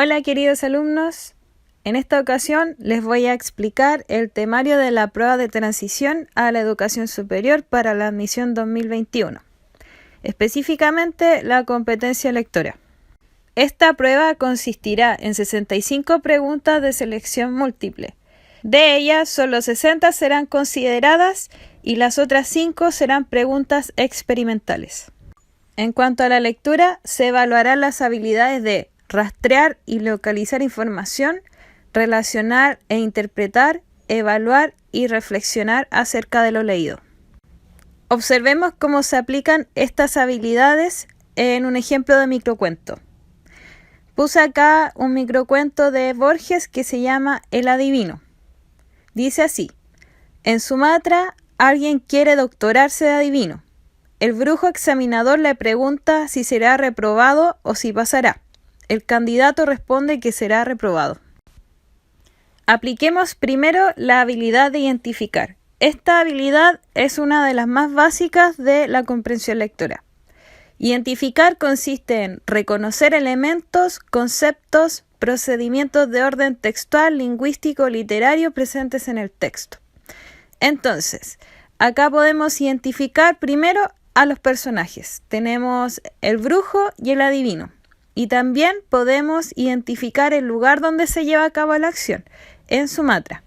Hola queridos alumnos, en esta ocasión les voy a explicar el temario de la prueba de transición a la educación superior para la admisión 2021, específicamente la competencia lectora. Esta prueba consistirá en 65 preguntas de selección múltiple. De ellas, solo 60 serán consideradas y las otras 5 serán preguntas experimentales. En cuanto a la lectura, se evaluarán las habilidades de rastrear y localizar información, relacionar e interpretar, evaluar y reflexionar acerca de lo leído. Observemos cómo se aplican estas habilidades en un ejemplo de microcuento. Puse acá un microcuento de Borges que se llama El adivino. Dice así: en Sumatra alguien quiere doctorarse de adivino. El brujo examinador le pregunta si será reprobado o si pasará. El candidato responde que será reprobado. Apliquemos primero la habilidad de identificar. Esta habilidad es una de las más básicas de la comprensión lectora. Identificar consiste en reconocer elementos, conceptos, procedimientos de orden textual, lingüístico, literario presentes en el texto. Entonces, acá podemos identificar primero a los personajes. Tenemos el brujo y el adivino. Y también podemos identificar el lugar donde se lleva a cabo la acción, en Sumatra.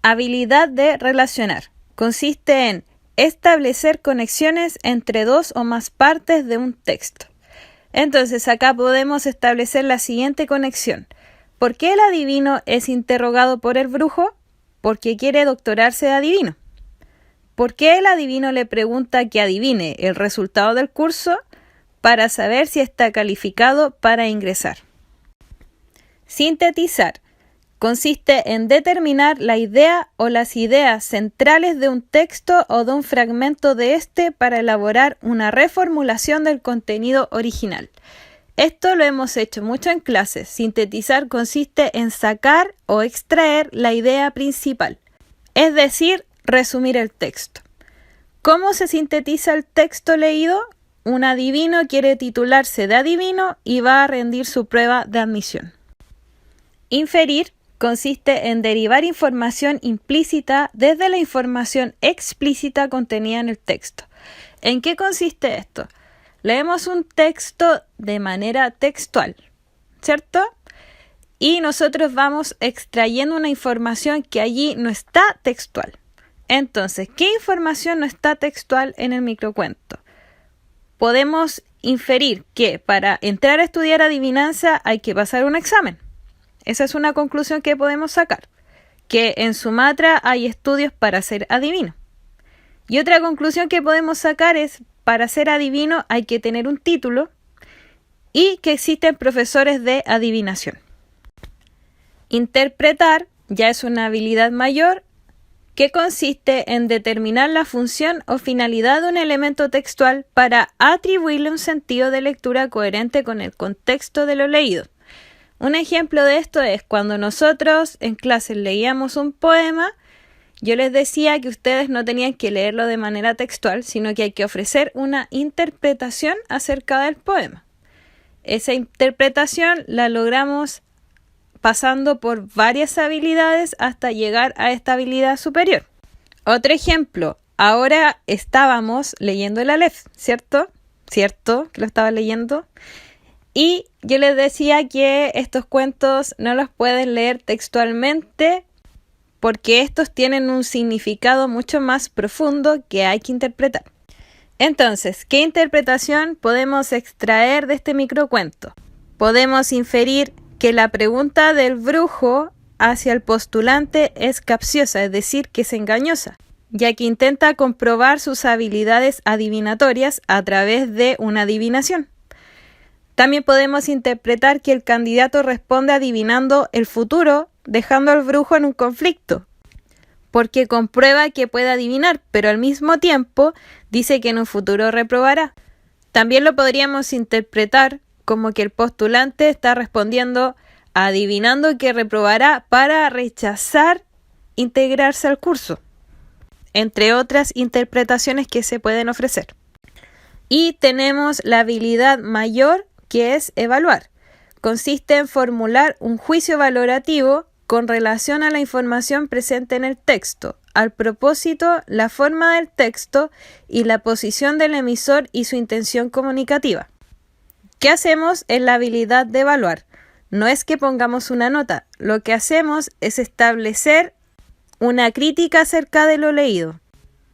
Habilidad de relacionar. Consiste en establecer conexiones entre dos o más partes de un texto. Entonces acá podemos establecer la siguiente conexión. ¿Por qué el adivino es interrogado por el brujo? Porque quiere doctorarse de adivino. ¿Por qué el adivino le pregunta que adivine el resultado del curso? Para saber si está calificado para ingresar. Sintetizar. Consiste en determinar la idea o las ideas centrales de un texto o de un fragmento de este para elaborar una reformulación del contenido original. Esto lo hemos hecho mucho en clases. Sintetizar consiste en sacar o extraer la idea principal, es decir, resumir el texto. ¿Cómo se sintetiza el texto leído? Un adivino quiere titularse de adivino y va a rendir su prueba de admisión. Inferir consiste en derivar información implícita desde la información explícita contenida en el texto. ¿En qué consiste esto? Leemos un texto de manera textual, ¿cierto? Y nosotros vamos extrayendo una información que allí no está textual. Entonces, ¿qué información no está textual en el microcuento? Podemos inferir que para entrar a estudiar adivinanza hay que pasar un examen. Esa es una conclusión que podemos sacar, que en Sumatra hay estudios para ser adivino. Y otra conclusión que podemos sacar es, para ser adivino hay que tener un título y que existen profesores de adivinación. Interpretar ya es una habilidad mayor que consiste en determinar la función o finalidad de un elemento textual para atribuirle un sentido de lectura coherente con el contexto de lo leído. Un ejemplo de esto es cuando nosotros en clases leíamos un poema, yo les decía que ustedes no tenían que leerlo de manera textual, sino que hay que ofrecer una interpretación acerca del poema. Esa interpretación la logramos pasando por varias habilidades hasta llegar a esta habilidad superior. Otro ejemplo, ahora estábamos leyendo el Aleph, ¿cierto? ¿Cierto que lo estaba leyendo? Y yo les decía que estos cuentos no los pueden leer textualmente porque estos tienen un significado mucho más profundo que hay que interpretar. Entonces, ¿qué interpretación podemos extraer de este microcuento? Podemos inferir que la pregunta del brujo hacia el postulante es capciosa, es decir, que es engañosa, ya que intenta comprobar sus habilidades adivinatorias a través de una adivinación. También podemos interpretar que el candidato responde adivinando el futuro, dejando al brujo en un conflicto, porque comprueba que puede adivinar, pero al mismo tiempo dice que en un futuro reprobará. También lo podríamos interpretar como que el postulante está respondiendo adivinando que reprobará para rechazar integrarse al curso, entre otras interpretaciones que se pueden ofrecer. Y tenemos la habilidad mayor, que es evaluar. consiste en formular un juicio valorativo con relación a la información presente en el texto, al propósito, la forma del texto y la posición del emisor y su intención comunicativa. ¿Qué hacemos en la habilidad de evaluar? No es que pongamos una nota, lo que hacemos es establecer una crítica acerca de lo leído.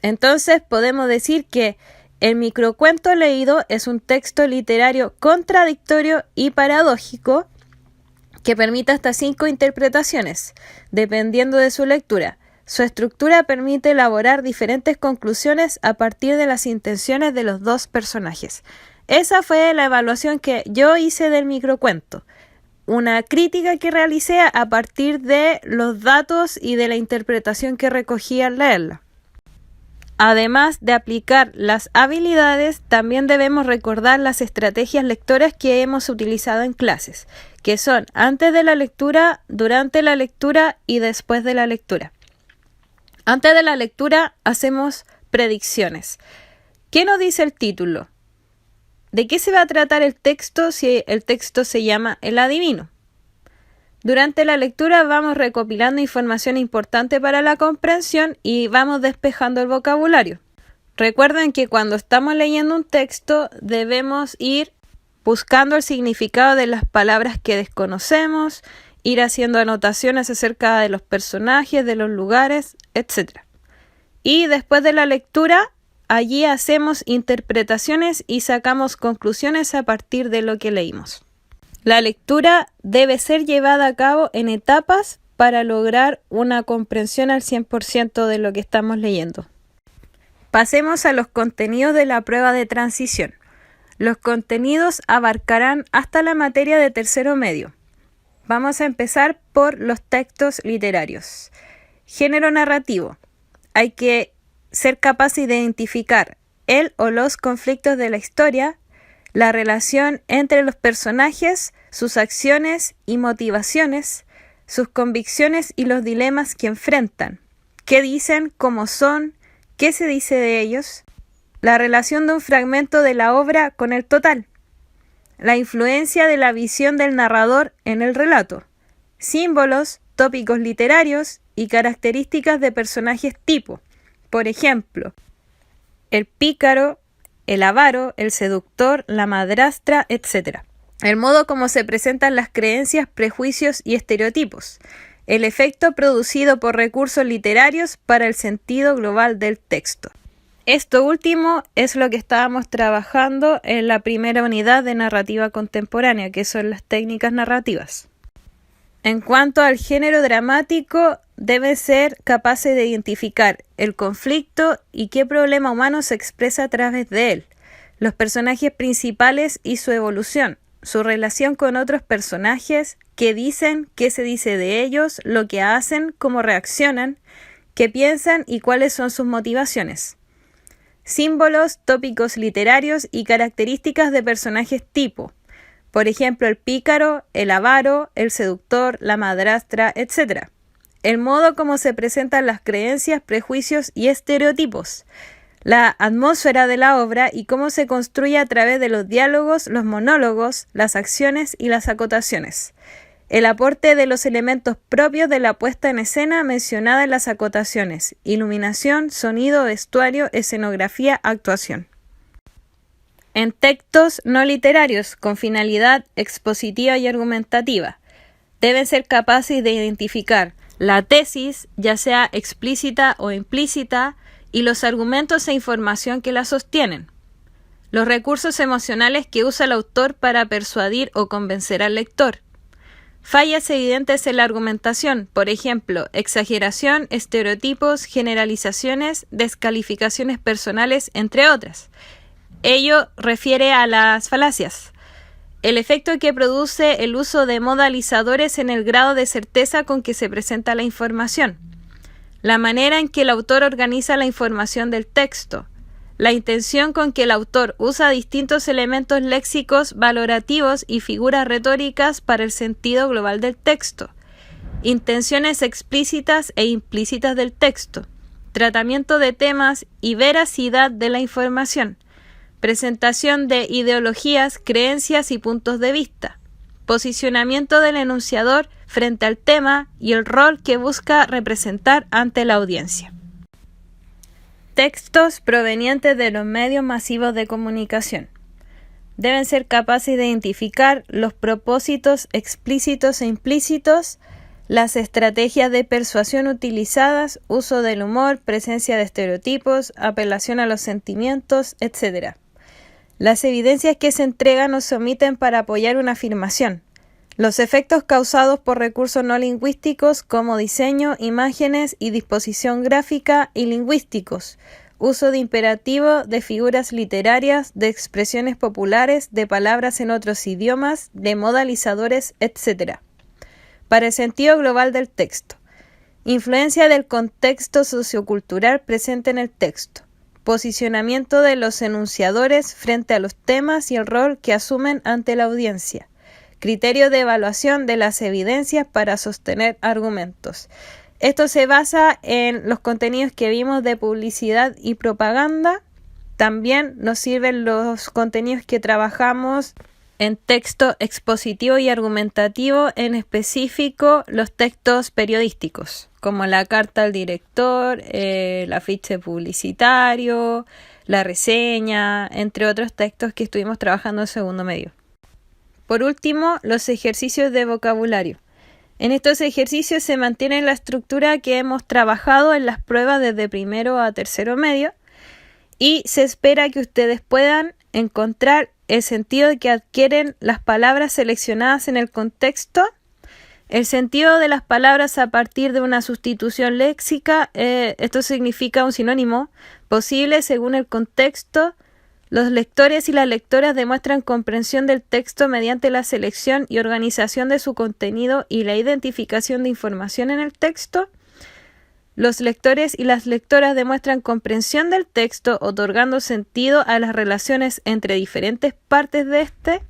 Entonces podemos decir que el microcuento leído es un texto literario contradictorio y paradójico que permite hasta 5 interpretaciones, dependiendo de su lectura. Su estructura permite elaborar diferentes conclusiones a partir de las intenciones de los dos personajes. Esa fue la evaluación que yo hice del microcuento. Una crítica que realicé a partir de los datos y de la interpretación que recogí al leerla. Además de aplicar las habilidades, también debemos recordar las estrategias lectoras que hemos utilizado en clases, que son antes de la lectura, durante la lectura y después de la lectura. Antes de la lectura hacemos predicciones. ¿Qué nos dice el título? ¿De qué se va a tratar el texto si el texto se llama El Adivino? Durante la lectura vamos recopilando información importante para la comprensión y vamos despejando el vocabulario. Recuerden que cuando estamos leyendo un texto debemos ir buscando el significado de las palabras que desconocemos, ir haciendo anotaciones acerca de los personajes, de los lugares, etc. Y después de la lectura, allí hacemos interpretaciones y sacamos conclusiones a partir de lo que leímos. La lectura debe ser llevada a cabo en etapas para lograr una comprensión al 100% de lo que estamos leyendo. Pasemos a los contenidos de la prueba de transición. Los contenidos abarcarán hasta la materia de tercero medio. Vamos a empezar por los textos literarios. Género narrativo. Hay que ser capaces de identificar el o los conflictos de la historia, la relación entre los personajes, sus acciones y motivaciones, sus convicciones y los dilemas que enfrentan, qué dicen, cómo son, qué se dice de ellos, la relación de un fragmento de la obra con el total, la influencia de la visión del narrador en el relato, símbolos, tópicos literarios y características de personajes tipo, por ejemplo, el pícaro, el avaro, el seductor, la madrastra, etc. El modo como se presentan las creencias, prejuicios y estereotipos. El efecto producido por recursos literarios para el sentido global del texto. Esto último es lo que estábamos trabajando en la primera unidad de narrativa contemporánea, que son las técnicas narrativas. En cuanto al género dramático, debe ser capaces de identificar el conflicto y qué problema humano se expresa a través de él, los personajes principales y su evolución, su relación con otros personajes, qué dicen, qué se dice de ellos, lo que hacen, cómo reaccionan, qué piensan y cuáles son sus motivaciones. Símbolos, tópicos literarios y características de personajes tipo. Por ejemplo, el pícaro, el avaro, el seductor, la madrastra, etc. El modo como se presentan las creencias, prejuicios y estereotipos. La atmósfera de la obra y cómo se construye a través de los diálogos, los monólogos, las acciones y las acotaciones. El aporte de los elementos propios de la puesta en escena mencionada en las acotaciones. Iluminación, sonido, vestuario, escenografía, actuación. En textos no literarios con finalidad expositiva y argumentativa, deben ser capaces de identificar la tesis, ya sea explícita o implícita, y los argumentos e información que la sostienen. Los recursos emocionales que usa el autor para persuadir o convencer al lector. Fallas evidentes en la argumentación, por ejemplo, exageración, estereotipos, generalizaciones, descalificaciones personales, entre otras. Ello refiere a las falacias. El efecto que produce el uso de modalizadores en el grado de certeza con que se presenta la información. La manera en que el autor organiza la información del texto. La intención con que el autor usa distintos elementos léxicos valorativos y figuras retóricas para el sentido global del texto. Intenciones explícitas e implícitas del texto. Tratamiento de temas y veracidad de la información. Presentación de ideologías, creencias y puntos de vista. posicionamiento del enunciador frente al tema y el rol que busca representar ante la audiencia. Textos provenientes de los medios masivos de comunicación. Deben ser capaces de identificar los propósitos explícitos e implícitos, las estrategias de persuasión utilizadas, uso del humor, presencia de estereotipos, apelación a los sentimientos, etc. Las evidencias que se entregan o se omiten para apoyar una afirmación. Los efectos causados por recursos no lingüísticos como diseño, imágenes y disposición gráfica y lingüísticos. Uso de imperativo, de figuras literarias, de expresiones populares, de palabras en otros idiomas, de modalizadores, etc. Para el sentido global del texto. Influencia del contexto sociocultural presente en el texto. Posicionamiento de los enunciadores frente a los temas y el rol que asumen ante la audiencia. Criterio de evaluación de las evidencias para sostener argumentos. Esto se basa en los contenidos que vimos de publicidad y propaganda. También nos sirven los contenidos que trabajamos en texto expositivo y argumentativo, en específico los textos periodísticos, como la carta al director, el afiche publicitario, la reseña, entre otros textos que estuvimos trabajando en segundo medio. Por último, los ejercicios de vocabulario. En estos ejercicios se mantiene la estructura que hemos trabajado en las pruebas desde primero a tercero medio y se espera que ustedes puedan encontrar el sentido que adquieren las palabras seleccionadas en el contexto, el sentido de las palabras a partir de una sustitución léxica, esto significa un sinónimo posible según el contexto. Los lectores y las lectoras demuestran comprensión del texto mediante la selección y organización de su contenido y la identificación de información en el texto. Los lectores y las lectoras demuestran comprensión del texto, otorgando sentido a las relaciones entre diferentes partes de este.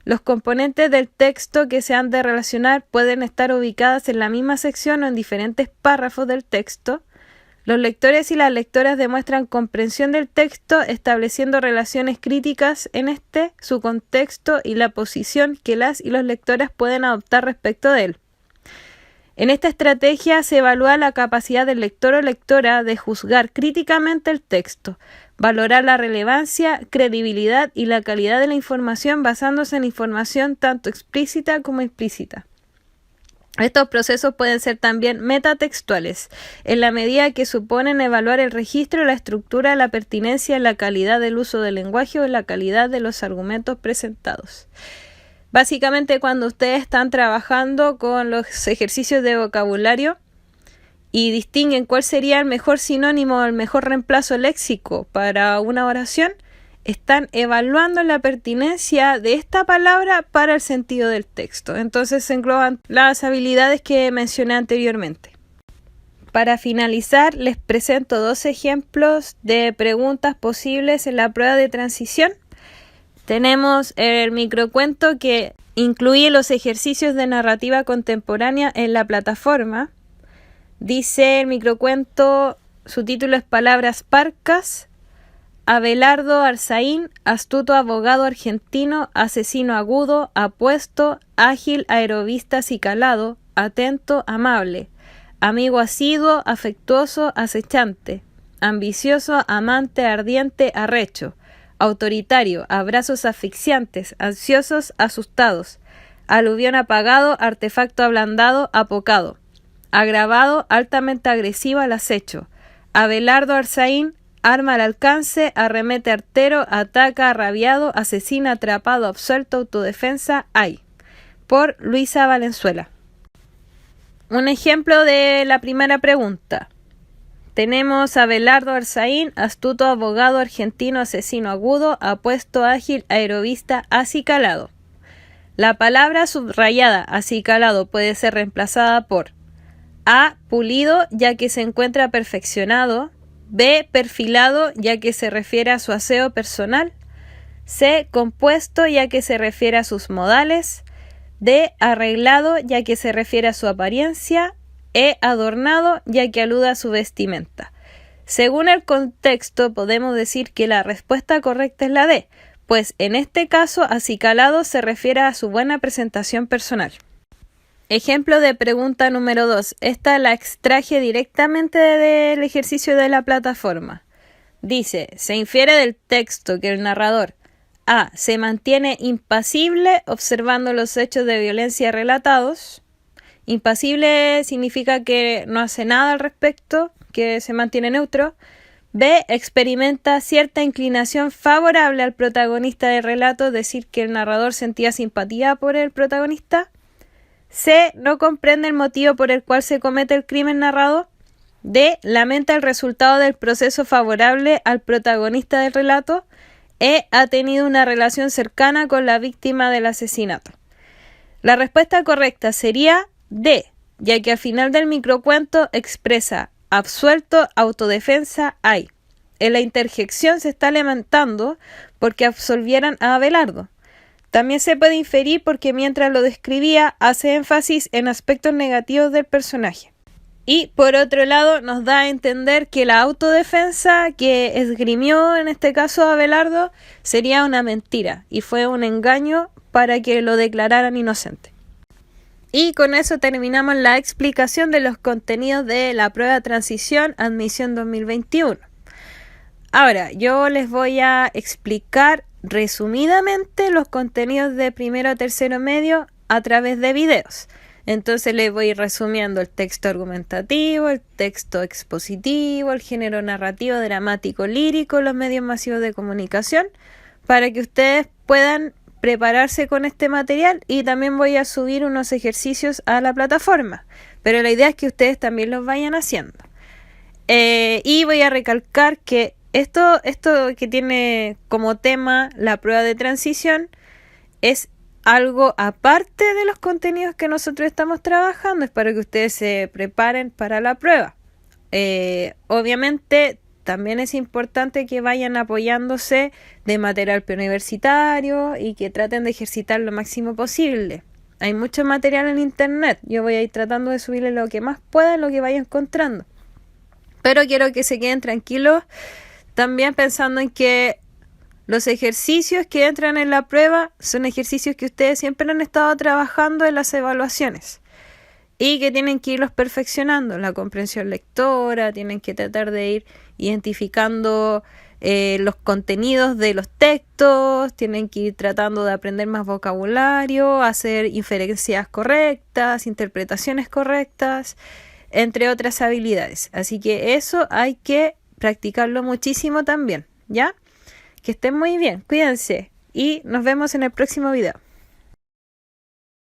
Los componentes del texto que se han de relacionar pueden estar ubicadas en la misma sección o en diferentes párrafos del texto. Los lectores y las lectoras demuestran comprensión del texto, estableciendo relaciones críticas en su contexto y la posición que las y los lectores pueden adoptar respecto de él. En esta estrategia se evalúa la capacidad del lector o lectora de juzgar críticamente el texto, valorar la relevancia, credibilidad y la calidad de la información basándose en información tanto explícita como implícita. Estos procesos pueden ser también metatextuales, en la medida que suponen evaluar el registro, la estructura, la pertinencia, la calidad del uso del lenguaje o la calidad de los argumentos presentados. Básicamente, cuando ustedes están trabajando con los ejercicios de vocabulario y distinguen cuál sería el mejor sinónimo o el mejor reemplazo léxico para una oración, están evaluando la pertinencia de esta palabra para el sentido del texto. Entonces se engloban las habilidades que mencioné anteriormente. Para finalizar, les presento 2 ejemplos de preguntas posibles en la prueba de transición. Tenemos el microcuento que incluye los ejercicios de narrativa contemporánea en la plataforma. Dice el microcuento, su título es Palabras parcas. Abelardo Arzaín, astuto abogado argentino, asesino agudo, apuesto, ágil, aerobista acicalado, atento, amable, amigo asiduo, afectuoso, acechante, ambicioso, amante, ardiente, arrecho, autoritario, abrazos asfixiantes, ansiosos, asustados, aluvión apagado, artefacto ablandado, apocado, agravado, altamente agresivo al acecho, Abelardo Arzaín, arma al alcance, arremete artero, ataca, arrabiado, asesina, atrapado, absuelto, autodefensa, hay. Por Luisa Valenzuela. Un ejemplo de la primera pregunta. Tenemos a Abelardo Arzaín, astuto abogado argentino, asesino agudo, apuesto, ágil, aerobista, acicalado. La palabra subrayada acicalado puede ser reemplazada por A, pulido, ya que se encuentra perfeccionado. B, perfilado, ya que se refiere a su aseo personal. C, compuesto, ya que se refiere a sus modales. D, arreglado, ya que se refiere a su apariencia. E, adornado, ya que alude a su vestimenta. Según el contexto, podemos decir que la respuesta correcta es la D, pues en este caso acicalado se refiere a su buena presentación personal. Ejemplo de pregunta número 2. Esta la extraje directamente del ejercicio de la plataforma. Dice, se infiere del texto que el narrador A. Se mantiene impasible observando los hechos de violencia relatados. Impasible significa que no hace nada al respecto, que se mantiene neutro. B. Experimenta cierta inclinación favorable al protagonista del relato, es decir, que el narrador sentía simpatía por el protagonista. C. No comprende el motivo por el cual se comete el crimen narrado. D. Lamenta el resultado del proceso favorable al protagonista del relato. E. Ha tenido una relación cercana con la víctima del asesinato. La respuesta correcta sería D, ya que al final del microcuento expresa absuelto, autodefensa, hay. En la interjección se está lamentando porque absolvieran a Abelardo. También se puede inferir porque mientras lo describía hace énfasis en aspectos negativos del personaje. Y por otro lado nos da a entender que la autodefensa que esgrimió en este caso Abelardo sería una mentira y fue un engaño para que lo declararan inocente. Y con eso terminamos la explicación de los contenidos de la prueba de transición admisión 2021. Ahora, yo les voy a explicar resumidamente los contenidos de primero a tercero medio a través de videos. Entonces les voy a ir resumiendo el texto argumentativo, el texto expositivo, el género narrativo, dramático, lírico, los medios masivos de comunicación, para que ustedes puedan prepararse con este material, y también voy a subir unos ejercicios a la plataforma, pero la idea es que ustedes también los vayan haciendo. Y voy a recalcar que esto que tiene como tema la prueba de transición es algo aparte de los contenidos que nosotros estamos trabajando, es para que ustedes se preparen para la prueba. Obviamente también es importante que vayan apoyándose de material preuniversitario y que traten de ejercitar lo máximo posible. Hay mucho material en internet, yo voy a ir tratando de subirle lo que más pueda, lo que vaya encontrando. Pero quiero que se queden tranquilos, también pensando en que los ejercicios que entran en la prueba son ejercicios que ustedes siempre han estado trabajando en las evaluaciones y que tienen que irlos perfeccionando. La comprensión lectora, tienen que tratar de ir identificando los contenidos de los textos, tienen que ir tratando de aprender más vocabulario, hacer inferencias correctas, interpretaciones correctas, entre otras habilidades. Así que eso hay que practicarlo muchísimo también, ¿ya? Que estén muy bien, cuídense y nos vemos en el próximo video.